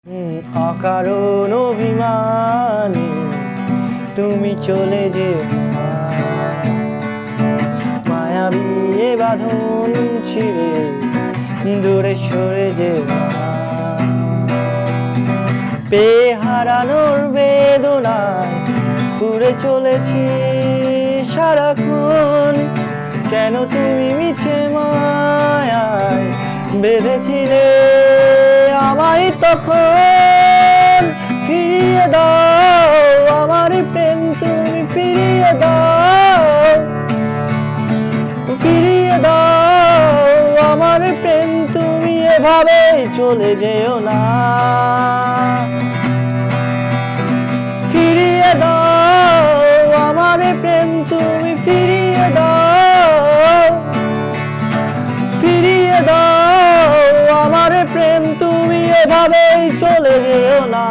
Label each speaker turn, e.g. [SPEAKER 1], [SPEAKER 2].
[SPEAKER 1] অকারণ অভিমানে তুমি চলে যেও না, মায়াবী এ বাঁধন ছিঁড়ে দূরে সরে যেও না। পেয়ে হারানোর বেদনায় পুড়ে চলেছি সারাক্ষণ, কেন তুমি মিছে মায়ায় বেঁধেছিলে আমায় তখন। ফিরিয়ে দাও আমার প্রেম, তুমি ফিরিয়ে দাও, ফিরিয়ে দাও আমার প্রেম, তুমি এভাবে চলে যেও না। ফিরিয়ে দাও আমার প্রেম, তুমি ফিরিয়ে দাও, ফিরিয়ে দাও আমার প্রেম, তুমি এভাবেই চলে যেও না।